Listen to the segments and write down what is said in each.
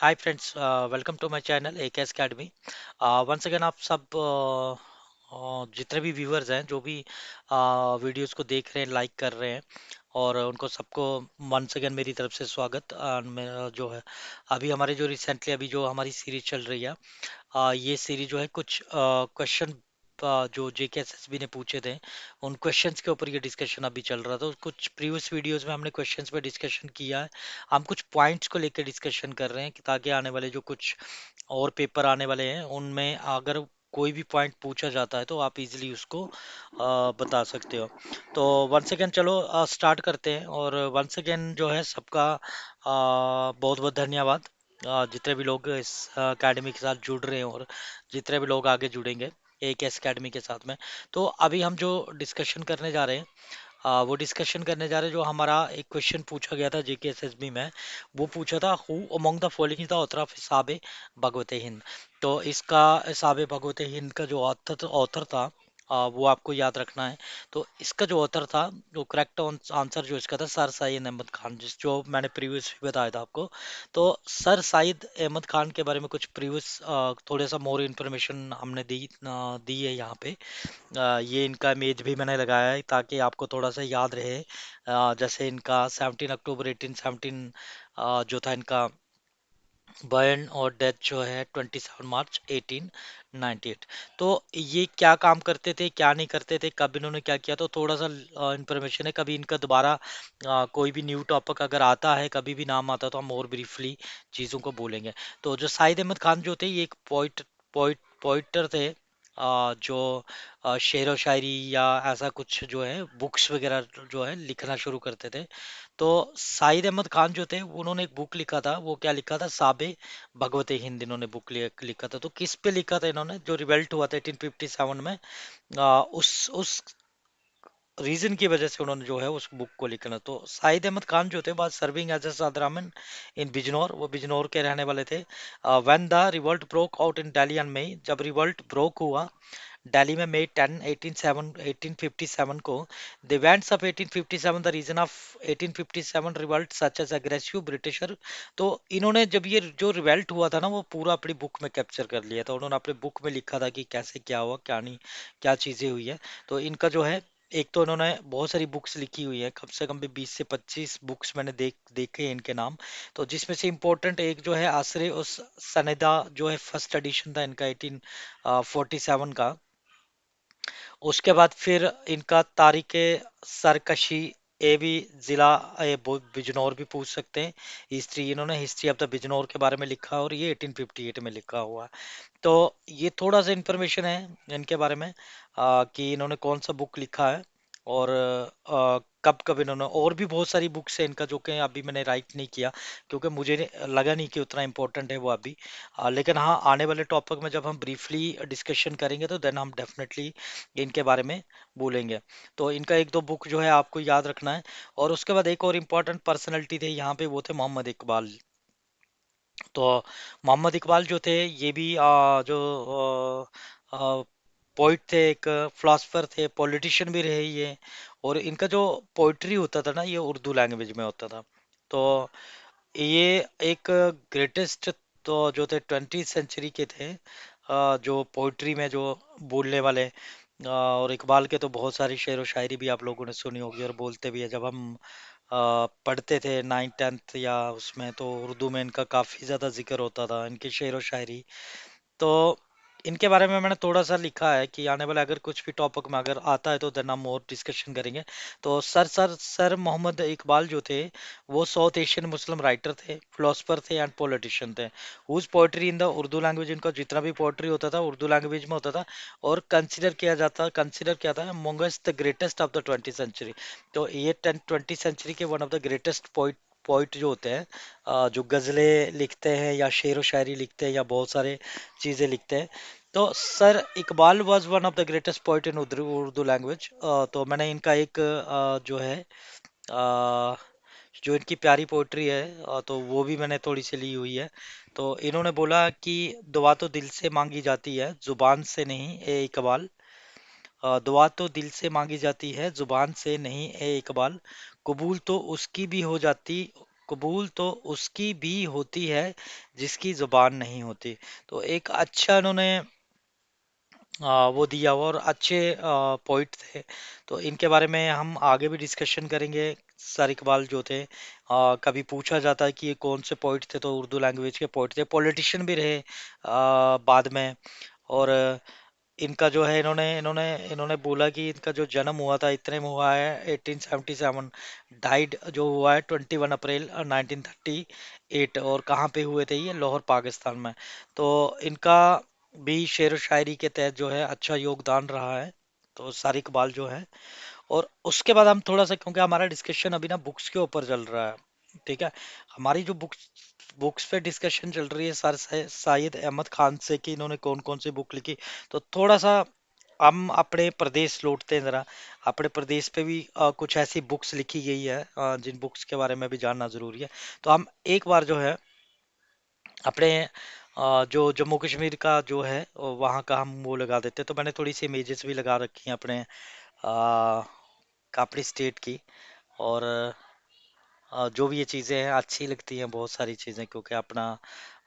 Hi friends, welcome to my channel AKS academy. Once again आप सब जितने भी व्यूअर्स हैं जो भी वीडियोस को देख रहे हैं, लाइक कर रहे हैं, और उनको सबको वंस अगेन मेरी तरफ से स्वागत। मेरा जो है अभी हमारे जो रिसेंटली अभी जो हमारी सीरीज चल रही है, ये सीरीज जो है कुछ क्वेश्चन जो जेकेएसएसबी ने पूछे थे, उन क्वेश्चंस के ऊपर ये डिस्कशन अभी चल रहा था। कुछ प्रीवियस वीडियोस में हमने क्वेश्चंस पे डिस्कशन किया है। हम कुछ पॉइंट्स को लेकर डिस्कशन कर रहे हैं कि ताकि आने वाले जो कुछ और पेपर आने वाले हैं उनमें अगर कोई भी पॉइंट पूछा जाता है तो आप इजीली उसको बता सकते हो। तो वंस अगेन चलो स्टार्ट करते हैं। और वंस अगेन जो है सबका बहुत बहुत धन्यवाद। जितने भी लोग इस एकेडमी के साथ जुड़ रहे हैं और जितने भी लोग आगे जुड़ेंगे एक एस एकेडमी के साथ में। तो अभी हम जो डिस्कशन करने जा रहे हैं, वो डिस्कशन करने जा रहे हैं। जो हमारा एक क्वेश्चन पूछा गया था जेकेएसएसबी में, वो पूछा था who among the following is the author of हिसाबे भगवते हिंद। तो इसका हिसाबे भगवते हिंद का जो ऑथर ऑथर था, वो आपको याद रखना है। तो इसका जो ऑथर था, जो करेक्ट आंसर जो इसका था, सर सैयद अहमद खान, जिस जो मैंने प्रीवियस बताया था आपको। तो सर सैयद अहमद खान के बारे में कुछ प्रीवियस थोड़ा सा मोर इन्फॉर्मेशन हमने दी है यहाँ पे। ये इनका इमेज भी मैंने लगाया है ताकि आपको थोड़ा सा याद रहे। जैसे इनका 17 अक्टूबर 1817 जो था इनका बर्न, और डेथ जो है 27 मार्च 1898। तो ये क्या काम करते थे, क्या नहीं करते थे, कब इन्होंने क्या किया, तो थोड़ा सा इंफॉर्मेशन है। कभी इनका दोबारा कोई भी न्यू टॉपिक अगर आता है, कभी भी नाम आता है, तो हम और ब्रीफली चीज़ों को बोलेंगे। तो जो साहिद अहमद खान जो थे, ये एक पोइटर थे, जो शेर व शायरी या ऐसा कुछ जो है बुक्स वगैरह जो है लिखना शुरू करते थे। तो साहिद अहमद खान जो थे, उन्होंने एक बुक लिखा था। वो क्या लिखा था? साबे भगवते हिंद इन्होंने बुक लिखा था। तो किस पे लिखा था इन्होंने? जो रिवल्ट हुआ था 1857 में, उस रीजन की वजह से उन्होंने जो है उस बुक को लिखना। तो साहिद अहमद खान जो थे, बाद सर्विंग एज ए सादरामन इन बिजनौर, वो बिजनौर के रहने वाले थे। When the revolt broke out in Delhi and May, जब रिवल्ट ब्रोक हुआ दिल्ली में मई 10 1857 को, the events of 1857, the reason of 1857 revolt such as aggressive Britisher. तो इन्होंने जब ये जो रिवल्ट हुआ था ना, वो पूरा अपनी बुक में कैप्चर कर लिया था। उन्होंने अपने बुक में लिखा था कि कैसे क्या हुआ, क्या नहीं, क्या चीजें हुई है। तो इनका जो है, एक तो इन्होंने बहुत सारी बुक्स लिखी हुई है, कम से कम भी 20 से 25 बुक्स मैंने देखे हैं इनके नाम। तो जिसमें से इम्पोर्टेंट एक जो है आसरे उस सनेदा, जो है फर्स्ट एडिशन था इनका 1847 का। उसके बाद फिर इनका तारीख सरकशी, ए भी जिला, बिजनौर भी पूछ सकते हैं। हिस्ट्री, इन्होंने हिस्ट्री ऑफ द बिजनौर के बारे में लिखा, और ये 1858 में लिखा हुआ है। तो ये थोड़ा सा इंफॉर्मेशन है इनके बारे में, कि इन्होंने कौन सा बुक लिखा है, और कब कब इन्होंने, और भी बहुत सारी बुक्स है इनका जो कि अभी मैंने राइट नहीं किया, क्योंकि मुझे लगा नहीं कि उतना इम्पोर्टेंट है वो अभी। लेकिन हाँ, आने वाले टॉपिक में जब हम ब्रीफली डिस्कशन करेंगे तो देन हम डेफिनेटली इनके बारे में बोलेंगे। तो इनका एक दो बुक जो है आपको याद रखना है। और उसके बाद एक और इम्पोर्टेंट पर्सनैलिटी थे यहाँ पे, वो थे मोहम्मद इकबाल। तो मोहम्मद इकबाल जो थे, ये भी जो पोइट थे, एक फिलोसफर थे, पॉलिटिशियन भी रहे ये। और इनका जो पोइट्री होता था ना, ये उर्दू लैंग्वेज में होता था। तो ये एक ग्रेटेस्ट, तो जो थे 20th सेंचुरी के थे, जो पोइट्री में जो बोलने वाले। और इकबाल के तो बहुत सारी शेर व शायरी भी आप लोगों ने सुनी होगी और बोलते भी है। जब हम पढ़ते थे 9th 10th या उसमें, तो उर्दू में इनका काफ़ी ज़्यादा जिक्र होता था, इनकी शेर व शायरी। तो इनके बारे में मैंने थोड़ा सा लिखा है कि आने वाला अगर कुछ भी टॉपिक में अगर आता है तो देन हम और डिस्कशन करेंगे। तो सर मोहम्मद इकबाल जो थे, वो साउथ एशियन मुस्लिम राइटर थे, फिलोसफर थे एंड पॉलिटिशियन थे। Whose poetry in the Urdu language, इनका जितना भी पोएट्री होता था उर्दू लैंग्वेज में होता था। और कंसिडर किया था amongst the greatest of the 20th century. तो ये 20th सेंचुरी के one of the greatest poet जो होते हैं, जो गज़लें लिखते हैं या शेर व शायरी लिखते हैं या बहुत सारे चीज़ें लिखते हैं। तो sir Iqbal was one of the greatest poet in Urdu language. तो मैंने इनका एक जो है, अ, जो इनकी प्यारी पोइट्री है, तो वो भी मैंने थोड़ी सी ली हुई है। तो इन्होंने बोला कि दुआ तो दिल से मांगी जाती है, जुबान से नहीं ए इकबाल। दुआ तो दिल से मांगी जाती है, जुबान से नहीं ए इकबाल। कबूल तो उसकी भी हो जाती कबूल तो उसकी भी होती है जिसकी जुबान नहीं होती। तो एक अच्छा उन्होंने वो दिया हुआ और अच्छे पॉइंट थे। तो इनके बारे में हम आगे भी डिस्कशन करेंगे। सर इकबाल जो थे, कभी पूछा जाता है कि ये कौन से पॉइंट थे, तो उर्दू लैंग्वेज के पॉइंट थे। पॉलिटिशियन भी रहे बाद में। और इनका जो है, इन्होंने इन्होंने इन्होंने बोला कि इनका जो जन्म हुआ था इतने में हुआ है 1877, डाइड जो हुआ है 21 अप्रैल 1938। और कहाँ पे हुए थे ये? लाहौर पाकिस्तान में। तो इनका भी शेर व शायरी के तहत जो है अच्छा योगदान रहा है। तो सार इकबाल जो है, और उसके बाद हम थोड़ा सा, क्योंकि हमारा डिस्कशन अभी ना बुक्स के ऊपर चल रहा है, ठीक है। हमारी जो बुक्स बुक्स पे डिस्कशन चल रही है सर साइद अहमद खान से कि इन्होंने कौन कौन सी बुक लिखी। तो थोड़ा सा हम अपने प्रदेश लौटते हैं जरा। अपने प्रदेश पे भी कुछ ऐसी बुक्स लिखी गई है जिन बुक्स के बारे में भी जानना जरूरी है। तो हम एक बार जो है अपने जो जम्मू कश्मीर का जो है वहाँ का हम वो लगा देते हैं। तो मैंने थोड़ी सी इमेजेस भी लगा रखी हैं अपने अपनी स्टेट की। और जो भी ये चीज़ें हैं अच्छी लगती हैं, बहुत सारी चीज़ें, क्योंकि अपना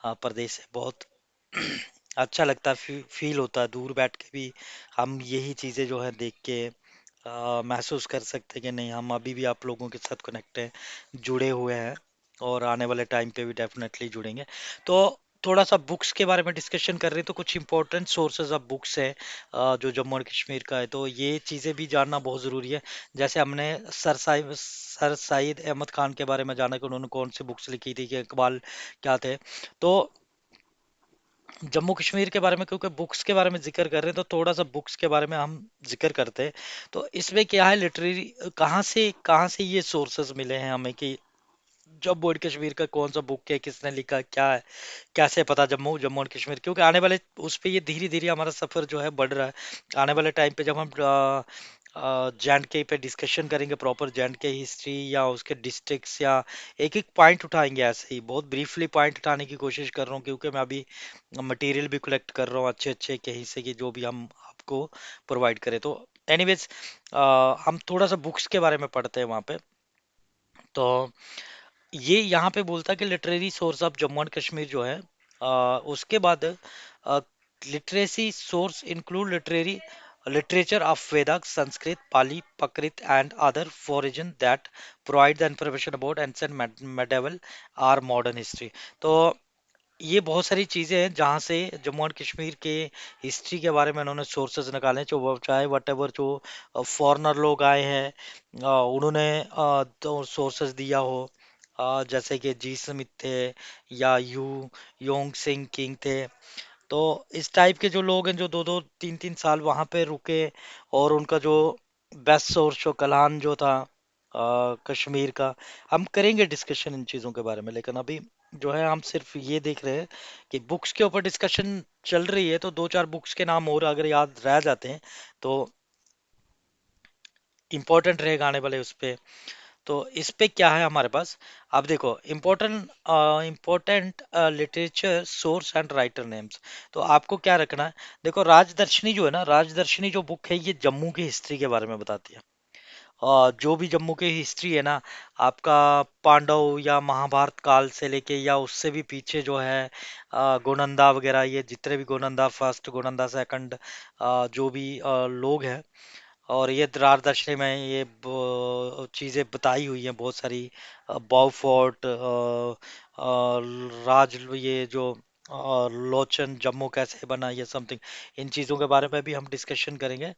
प्रदेश है बहुत अच्छा लगता है। फील होता है दूर बैठ के भी हम यही चीज़ें जो है देख के महसूस कर सकते हैं कि नहीं, हम अभी भी आप लोगों के साथ कनेक्ट हैं, जुड़े हुए हैं, और आने वाले टाइम पे भी डेफिनेटली जुड़ेंगे। तो थोड़ा सा बुक्स के बारे में डिस्कशन कर रहे हैं, तो कुछ इंपॉर्टेंट सोर्सेज ऑफ बुक्स है जो जम्मू एंड कश्मीर का है, तो ये चीज़ें भी जानना बहुत ज़रूरी है। जैसे हमने सर सईद अहमद खान के बारे में जाना कि उन्होंने कौन सी बुक्स लिखी थी, कि इकबाल क्या थे। तो जम्मू कश्मीर के बारे में, क्योंकि बुक्स के बारे में जिक्र कर रहे हैं, तो थोड़ा सा बुक्स के बारे में हम जिक्र करते हैं। तो इसमें क्या है, लिटरेरी कहाँ से ये सोर्सेज मिले हैं हमें कि जम्मू एंड कश्मीर का कौन सा बुक है, किसने लिखा, क्या है, कैसे पता जम्मू जम्मू एंड कश्मीर। क्योंकि आने वाले उस पे ये धीरे धीरे हमारा सफर जो है बढ़ रहा है। आने वाले टाइम पे जब हम जे पे डिस्कशन करेंगे प्रॉपर जे हिस्ट्री या उसके डिस्ट्रिक्ट्स, या एक एक पॉइंट उठाएंगे, ऐसे ही बहुत ब्रीफली पॉइंट उठाने की कोशिश कर रहा हूँ, क्योंकि मैं अभी मटेरियल भी कलेक्ट कर रहा हूँ अच्छे अच्छे कहीं से, कि जो भी हम आपको प्रोवाइड करें। तो एनीवेज, हम थोड़ा सा बुक्स के बारे में पढ़ते हैं वहाँ पे। तो ये यहाँ पे बोलता है कि literary source of Jammu and Kashmir जो है, उसके बाद literacy source include literary literature of Vedic, Sanskrit, Pali, prakrit and other origin that provide the information about ancient medieval or modern history. तो ये बहुत सारी चीजें हैं जहाँ से जम्मू एंड कश्मीर के हिस्ट्री के बारे में उन्होंने सोर्सेज निकाले हैं, जो चाहे वट एवर जो फॉरेनर लोग आए हैं उन्होंने तो सोर्सेज दिया हो। जैसे कि जी स्मिथ थे, या योंग सिंह किंग थे। तो इस टाइप के जो लोग हैं, जो दो दो तीन तीन साल वहां पे रुके, और उनका जो बेस्ट सोर्स जो कलान जो था कश्मीर का, हम करेंगे डिस्कशन इन चीज़ों के बारे में। लेकिन अभी जो है हम सिर्फ ये देख रहे हैं कि बुक्स के ऊपर डिस्कशन चल रही है, तो दो चार बुक्स के नाम और अगर याद रह जाते हैं तो इम्पोर्टेंट रहेगा आने वाले उस पे। तो इस पे क्या है हमारे पास? अब देखो, important literature source and writer names. तो आपको क्या रखना है? देखो, राजदर्शनी जो है ना, राजदर्शनी जो बुक है, ये जम्मू की हिस्ट्री के बारे में बताती है। जो भी जम्मू की हिस्ट्री है ना, आपका पांडव या महाभारत काल से लेके, या उससे भी पीछे जो है गोनंदा वगैरह, ये जितने भी गोनंदा फर्स्ट, गोनंदा सेकंड, जो भी लोग हैं, और ये दरारदर्शनी में ये चीज़ें बताई हुई हैं बहुत सारी। बॉव फोर्ट, राज, ये जो लोचन जम्मू कैसे बना, ये समथिंग, इन चीज़ों के बारे में भी हम डिस्कशन करेंगे।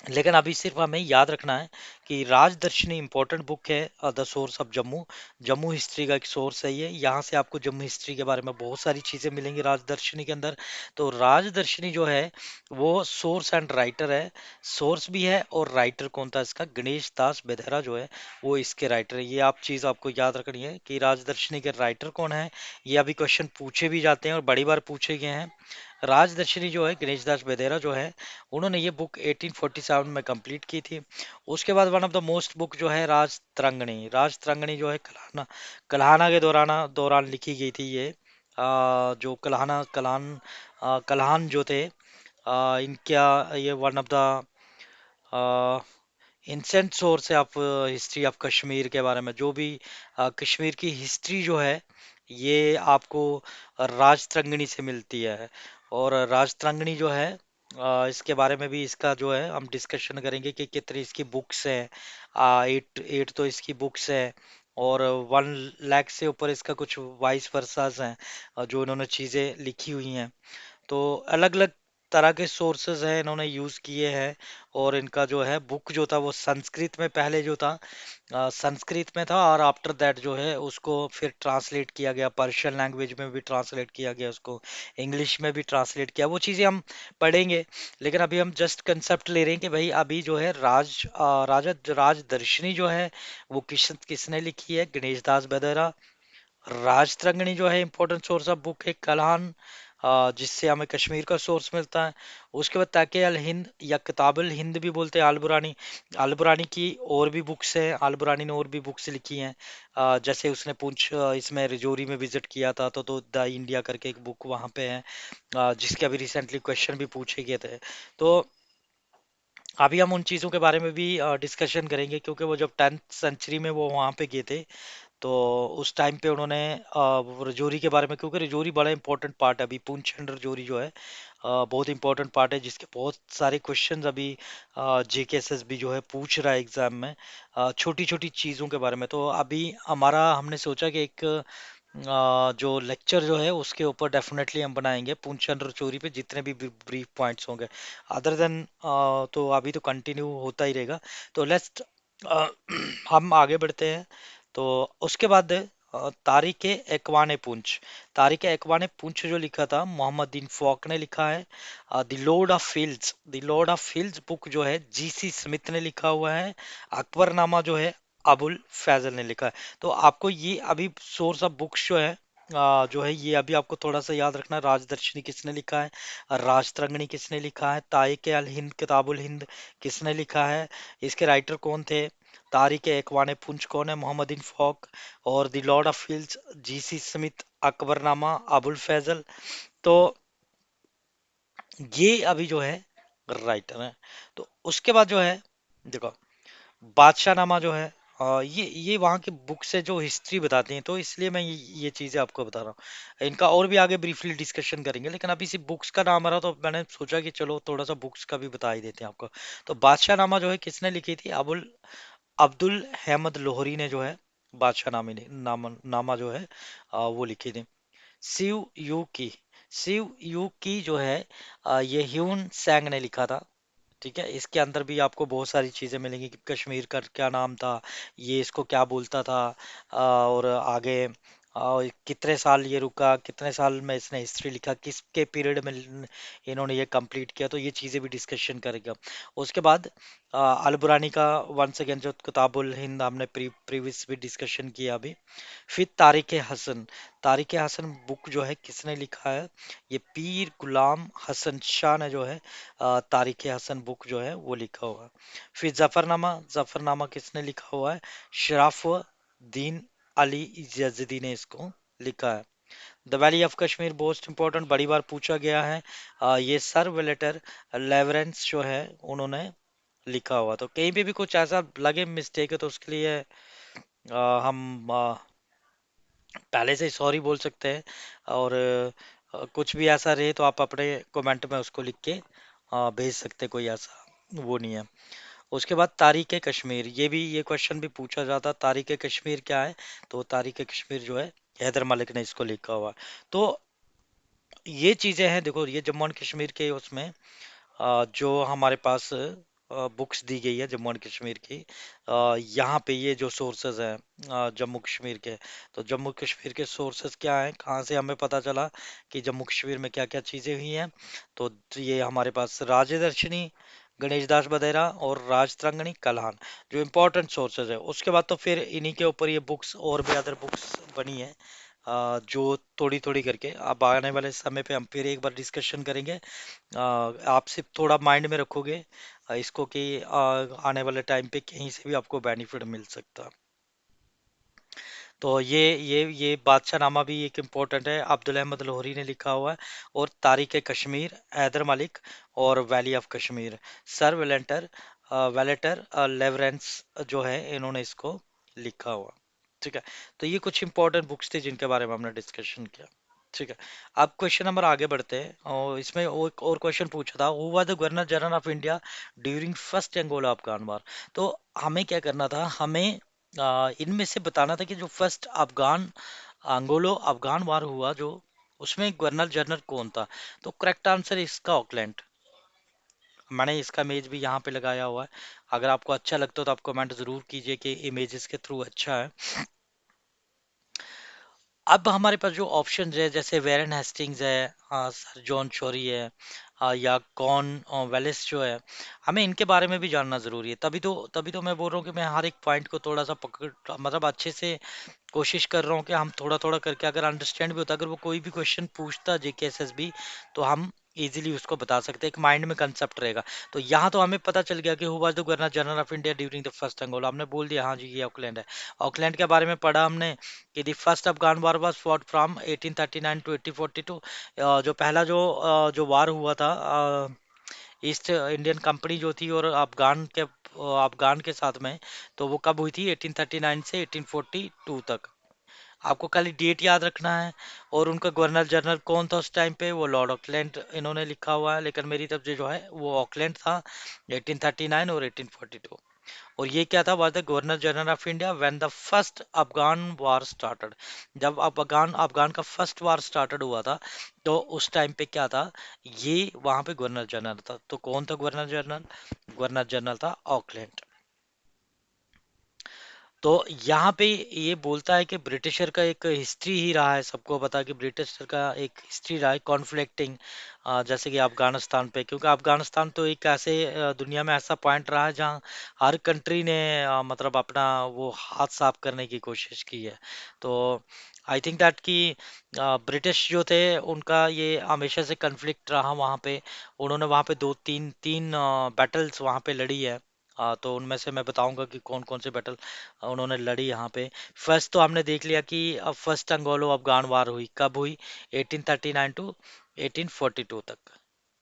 लेकिन अभी सिर्फ हमें याद रखना है कि राजदर्शनी इंपॉर्टेंट बुक है, the source of Jammu. Jammu history का एक सोर्स है ये। यहाँ से आपको जम्मू हिस्ट्री के बारे में बहुत सारी चीज़ें मिलेंगी राजदर्शनी के अंदर। तो राजदर्शनी जो है वो सोर्स एंड राइटर है। सोर्स भी है, और राइटर कौन था इसका? गणेश दास बेदेरा जो है वो इसके राइटर है। ये आप चीज़ आपको याद रखनी है कि राजदर्शनी के राइटर कौन है। ये अभी क्वेश्चन पूछे भी जाते हैं और बड़ी बार पूछे गए हैं। राजदर्शनी जो है, गणेश दास बेदेरा जो है, उन्होंने ये बुक 1847 में कंप्लीट की थी। उसके बाद one of the most book जो है राज तरंगणी जो है कल्हाना कल्हाना के दौरान लिखी गई थी ये। जो कल्हान जो थे, इनका ये वन ऑफ द इंसेंट सोर्स है आप हिस्ट्री ऑफ कश्मीर के बारे में जो भी कश्मीर की हिस्ट्री जो है ये आपको राजतरंगिणी से मिलती है। और राजतरंगिणी जो है इसके बारे में भी इसका जो है हम डिस्कशन करेंगे कि कितनी इसकी बुक्स हैं। 8 तो इसकी बुक्स है और 1 लाख से ऊपर इसका कुछ वाइस वर्सास हैं जो इन्होंने चीज़ें लिखी हुई हैं। तो अलग अलग तरह के सोर्सेज हैं इन्होंने यूज किए हैं। और इनका जो है बुक जो था वो संस्कृत में पहले जो था संस्कृत में था और आफ्टर दैट जो है उसको फिर ट्रांसलेट किया गया, पर्शियन लैंग्वेज में भी ट्रांसलेट किया गया, उसको इंग्लिश में भी ट्रांसलेट किया। वो चीज़ें हम पढ़ेंगे। लेकिन अभी हम जस्ट कंसेप्ट ले रहे हैं कि भाई अभी जो है राजदर्शनी जो है वो किसने लिखी है, गणेश दास बदेरा। राजतरंगिणी जो है इंपॉर्टेंट सोर्स ऑफ बुक है कलान, जिससे हमें कश्मीर का सोर्स मिलता है। उसके बाद ताके अल हिंद या किताबुल हिंद भी बोलते हैं अलबुरानी। अलबुरानी की और भी बुक्स हैं, अलबुरानी ने और भी बुक्स लिखी हैं। जैसे उसने पूंछ इसमें रिजौरी में विजिट किया था तो द इंडिया करके एक बुक वहाँ पे है, जिसके अभी रिसेंटली क्वेश्चन भी पूछे गए थे। तो अभी हम उन चीज़ों के बारे में भी डिस्कशन करेंगे क्योंकि वो जब 10th सेंचुरी में वो वहाँ पे गए थे तो उस टाइम पे उन्होंने वो रजौरी के बारे में, क्योंकि रजौरी बड़ा इंपॉर्टेंट पार्ट है अभी पुंछ एंड रजौरी जो है बहुत इंपॉर्टेंट पार्ट है जिसके बहुत सारे क्वेश्चंस अभी जेकेएसएस भी जो है पूछ रहा है एग्जाम में छोटी छोटी चीज़ों के बारे में। तो अभी हमारा हमने सोचा कि एक जो लेक्चर जो है उसके ऊपर डेफिनेटली हम बनाएंगे पुंछ एंड रजौरी पे जितने भी ब्रीफ पॉइंट्स होंगे। अदर देन तो अभी तो कंटिन्यू होता ही रहेगा। तो लेट्स हम आगे बढ़ते हैं। तो उसके बाद तारिक एकवाने पुंछ। तारिक एकवाने पुंछ जो लिखा था मोहम्मद दिन फॉक ने लिखा है। The lord of fields, the lord of fields book जो है जीसी स्मिथ ने लिखा हुआ है। अकबरनामा जो है अबुल फैजल ने लिखा है। तो आपको ये अभी सोर्स ऑफ बुक्स जो है जो है ये अभी आपको थोड़ा सा याद रखना है। राजदर्शनी किसने लिखा है, राजतरंगिणी किसने लिखा है, तारिक अल हिंद किताबुल हिंद किसने लिखा है, इसके राइटर कौन थे, तारिक एकवाने पुंछ कौन है, मोहम्मद इन फॉक, और the lord of fields GC Smith, Akbarnama Abul Faizal. तो ये अभी जो है राइटर है। तो उसके बाद जो है देखो बादशाह नामा जो है ये वहाँ की बुक से जो हिस्ट्री बताती हैं तो इसलिए मैं ये चीज़ें आपको बता रहा हूँ। इनका और भी आगे ब्रीफली डिस्कशन करेंगे लेकिन अभी सिर्फ बुक्स का नाम आ रहा तो मैंने सोचा कि चलो थोड़ा सा बुक्स का भी बता ही देते हैं आपको। तो बादशाह नामा जो है किसने लिखी थी, अब्दुल अहमद लोहरी ने जो है बादशाह नामी ने नामा जो है वो लिखी थी। शिव यू की, शिव यू की जो है ये ह्यून सैंग ने लिखा था। ठीक है, इसके अंदर भी आपको बहुत सारी चीजें मिलेंगी कि कश्मीर का क्या नाम था, ये इसको क्या बोलता था, और आगे कितने साल ये रुका, कितने साल में इसने हिस्ट्री लिखा, किसके पीरियड में इन्होंने ये कंप्लीट किया। तो ये चीजें भी डिस्कशन करेंगे। उसके बाद अलबुरानी का वंस अगेन जो किताबुल हिंद हमने प्रीवियस भी डिस्कशन किया अभी। फिर तारिक हसन, तारिक हसन बुक जो है किसने लिखा है, ये पीर गुलाम हसन शाह ने जो है तारिक हसन बुक जो है वो लिखा हुआ है। फिर जफरनामा, जफरनामा किसने लिखा हुआ है, शराफुद्दीन अली यजदी ने इसको लिखा है। The valley of Kashmir most important, बड़ी बार पूछा गया है। ये सर वेलेटर लेवरेंस जो है उन्होंने लिखा हुआ। तो कहीं पे भी कुछ ऐसा लगे मिस्टेक है तो उसके लिए हम पहले से ही सॉरी बोल सकते हैं। और कुछ भी ऐसा रहे तो आप अपने कमेंट में उसको लिख के भेज सकते हैं, कोई ऐसा वो नहीं है। उसके बाद तारीख कश्मीर, ये भी ये क्वेश्चन भी पूछा जाता, तारीख कश्मीर क्या है। तो तारीख कश्मीर जो है हैदर मलिक ने इसको लिखा हुआ है। तो ये चीजें हैं, देखो ये जम्मू एंड कश्मीर के उसमें जो हमारे पास बुक्स दी गई है जम्मू एंड कश्मीर की, यहाँ पे ये जो सोर्सेज हैं जम्मू कश्मीर के। तो जम्मू कश्मीर के सोर्सेज क्या हैं, कहाँ से हमें पता चला कि जम्मू कश्मीर में क्या क्या चीज़ें हुई हैं। तो ये हमारे पास राजदर्शनी, गणेश दास बदेरा और राजतरंगिणी कल्हान जो इम्पोर्टेंट सोर्सेज है। उसके बाद तो फिर इन्हीं के ऊपर ये बुक्स और भी अदर बुक्स बनी है जो थोड़ी थोड़ी करके अब आने वाले समय पे हम फिर एक बार डिस्कशन करेंगे। आप सिर्फ थोड़ा माइंड में रखोगे इसको कि आने वाले टाइम पे कहीं से भी आपको बेनिफिट मिल सकता है। तो ये बादशाह नामा भी एक इम्पोर्टेंट है, अब्दुल अहमद लोहरी ने लिखा हुआ है। और तारीख कश्मीर, हैदर मलिक, और वैली ऑफ कश्मीर, सर वेलेंटर वेलेटर लेवरेंस जो है इन्होंने इसको लिखा हुआ। ठीक है, तो ये कुछ इंपॉर्टेंट बुक्स थी जिनके बारे में हमने डिस्कशन किया। ठीक है, अब क्वेश्चन नंबर आगे बढ़ते हैं और इसमें एक और क्वेश्चन पूछा था, who was the governor general of India during first Anglo Afghan war. तो हमें क्या करना था, हमें इनमें से बताना था कि जो फर्स्ट अफगान अंगोलो अफगान वार हुआ जो, उसमें गवर्नर जनरल कौन था। तो करेक्ट आंसर इसका ऑकलैंड। मैंने इसका इमेज भी यहाँ पे लगाया हुआ है, अगर आपको अच्छा लगता हो तो आप कमेंट जरूर कीजिए कि इमेजेस के थ्रू अच्छा है। अब हमारे पास जो ऑप्शन है जैसे वेरन हेस्टिंग्स है, सर जॉन चोरी है, या कॉन वेलिस जो है, हमें इनके बारे में भी जानना जरूरी है। तभी तो मैं बोल रहा हूँ कि मैं हर एक पॉइंट को थोड़ा सा पकड़, मतलब अच्छे से कोशिश कर रहा हूँ कि हम थोड़ा थोड़ा करके अगर अंडरस्टैंड भी होता, अगर वो कोई भी क्वेश्चन पूछता जेके एसएसबी, तो हम इजीली उसको बता सकते हैं, एक माइंड में कंसेप्ट रहेगा। तो यहाँ तो हमें पता चल गया कि who was the governor general of India during the first अंगोला, हमने बोल दिया हाँ जी ये ऑकलैंड है। ऑकलैंड के बारे में पढ़ा हमने कि the first Afghan war was fought from 1839 to 1842। जो पहला जो वार हुआ था ईस्ट इंडियन कंपनी जो थी और अफगान के साथ में, तो वो कब हुई थी, 1839 से 1842 तक। आपको खाली डेट याद रखना है। और उनका गवर्नर जनरल कौन था उस टाइम पे, वो लॉर्ड ऑकलैंड इन्होंने लिखा हुआ है, लेकिन मेरी तरफ से जो है वो ऑकलैंड था 1839 और 1842। और ये क्या था, was the governor general of India when the first Afghan war started. जब अफगान अफगान का फर्स्ट वार स्टार्टेड हुआ था, तो उस टाइम पे क्या था, ये वहां पे गवर्नर जनरल था। तो कौन था गवर्नर जनरल, गवर्नर जनरल था ऑकलैंड। तो यहाँ पे ये बोलता है कि ब्रिटिशर का एक हिस्ट्री ही रहा है, सबको पता है कि ब्रिटिशर का एक हिस्ट्री रहा है कॉन्फ्लिक्टिंग, जैसे कि अफगानिस्तान पे, क्योंकि अफगानिस्तान तो एक ऐसे दुनिया में ऐसा पॉइंट रहा है जहाँ हर कंट्री ने मतलब अपना वो हाथ साफ करने की कोशिश की है। तो आई थिंक दैट कि ब्रिटिश जो थे उनका ये हमेशा से कन्फ्लिक्ट रहा वहाँ पे। उन्होंने वहाँ पे दो तीन तीन बैटल्स वहाँ पे लड़ी है। तो उनमें से मैं बताऊंगा कि कौन कौन से बैटल उन्होंने लड़ी यहाँ पे। फर्स्ट तो हमने देख लिया कि फर्स्ट अंगोलो अफगान वार हुई कब हुई, 1839 टू 1842 तक।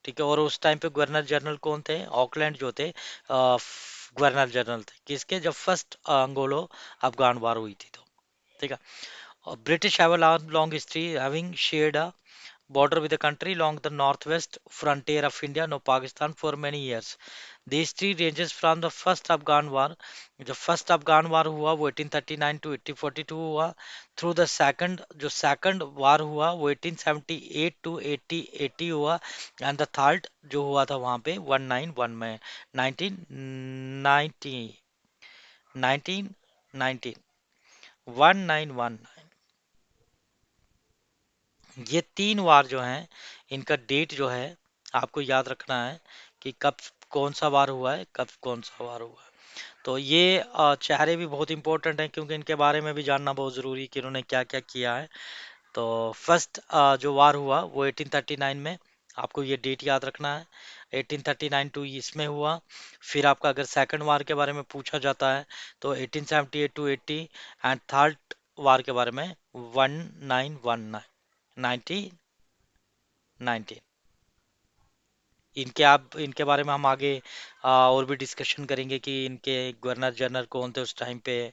ठीक है, और उस टाइम पे गवर्नर जनरल कौन थे, ऑकलैंड जो थे गवर्नर जनरल थे किसके, जब फर्स्ट अंगोलो अफगान वार हुई थी। तो ठीक है, British have a long history having shared border with the country along the northwest frontier of India, now Pakistan, for many years. The history ranges from the first Afghan war, जो first Afghan वार हुआ वो 1839 to 1842 हुआ, through the second, जो second वार हुआ वो 1878 to 80 हुआ, and the third जो हुआ था वहां पे 191 में, 1990, 1919, 1919। ये तीन वार जो हैं, इनका डेट जो है आपको याद रखना है कि कब कौन सा वार हुआ है, कब कौन सा वार हुआ है। तो ये चेहरे भी बहुत इंपॉर्टेंट हैं, क्योंकि इनके बारे में भी जानना बहुत ज़रूरी है कि इन्होंने क्या क्या किया है। तो फर्स्ट जो वार हुआ वो 1839 में, आपको ये डेट याद रखना है, 1839 टू इसमें हुआ। फिर आपका अगर सेकंड वार के बारे में पूछा जाता है तो 1878 टू 80, एंड थर्ड वार के बारे में 1919, 1919। इनके बारे में हम आगे और भी डिस्कशन करेंगे कि इनके गवर्नर जनरल कौन थे उस टाइम पे,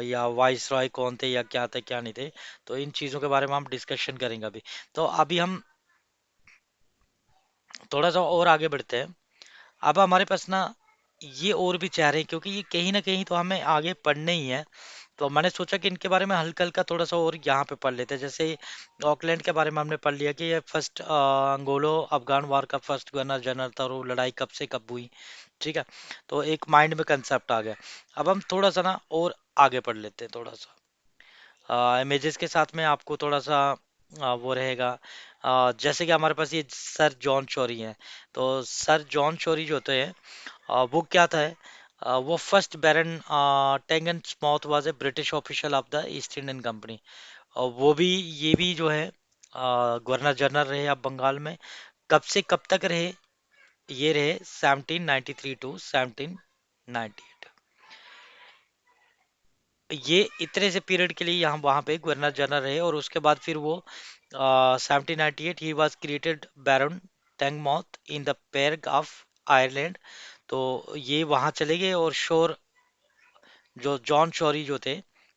या वाइस रॉय कौन थे या क्या थे क्या नहीं थे। तो इन चीज़ों के बारे में हम डिस्कशन करेंगे अभी। तो अभी हम थोड़ा सा और आगे बढ़ते हैं। अब हमारे पास ना ये और भी चेहरे हैं, क्योंकि ये कहीं ना कहीं तो हमें आगे पढ़ने ही है। तो मैंने सोचा कि इनके बारे में हल्का हल्का थोड़ा सा और यहाँ पे पढ़ लेते हैं। जैसे ऑकलैंड के बारे में हमने पढ़ लिया कि ये फर्स्ट अंगोलो अफगान वार का फर्स्ट गवर्नर जनरल था और वो लड़ाई कब से कब हुई। ठीक है, तो एक माइंड में कंसेप्ट आ गया। अब हम थोड़ा सा ना और आगे पढ़ लेते हैं थोड़ा सा इमेजेस के साथ में, आपको थोड़ा सा वो रहेगा। जैसे कि हमारे पास ये सर जॉन चोरी हैं। तो सर जॉन चोरी जो होते हैं, वो क्या था, वो first baron Teignmouth was a British official of the East Indian company. और वो भी, ये भी जो है गवर्नर जनरल रहे अब बंगाल में। कब से कब तक रहे, ये रहे 1793 टू 1798। ये इतने से पीरियड के लिए यहाँ वहाँ पे गवर्नर जनरल रहे, और उसके बाद फिर वो 1798 ही was created baron Teignmouth in the peerage of Ireland. तो ये वहां चले गए और शोर जो जॉन शोरी जो थे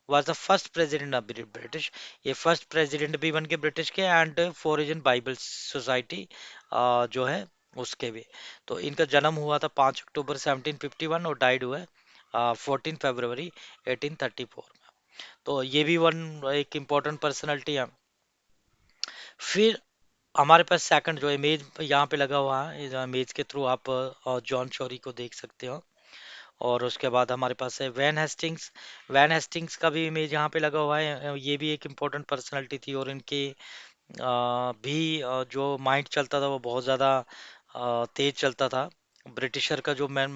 was the first president of British. ये फर्स्ट प्रेसिडेंट भी बन के ब्रिटिश के, एंड फॉरेन बाइबल सोसाइटी जो है उसके भी। तो इनका जन्म हुआ था 5 अक्टूबर 1751 और डाइड हुआ है 14 फरवरी 1834 में। तो ये भी वन एक इम्पोर्टेंट पर्सनालिटी है। फिर हमारे पास सेकंड जो इमेज यहाँ पे लगा हुआ है, इस इमेज के थ्रू आप जॉन शोरी को देख सकते हो। और उसके बाद हमारे पास है वैन हेस्टिंग्स। वैन हेस्टिंग्स का भी इमेज यहाँ पे लगा हुआ है। ये भी एक इम्पोर्टेंट पर्सनालिटी थी, और इनके भी जो माइंड चलता था वो बहुत ज़्यादा तेज चलता था। ब्रिटिशर का जो मैन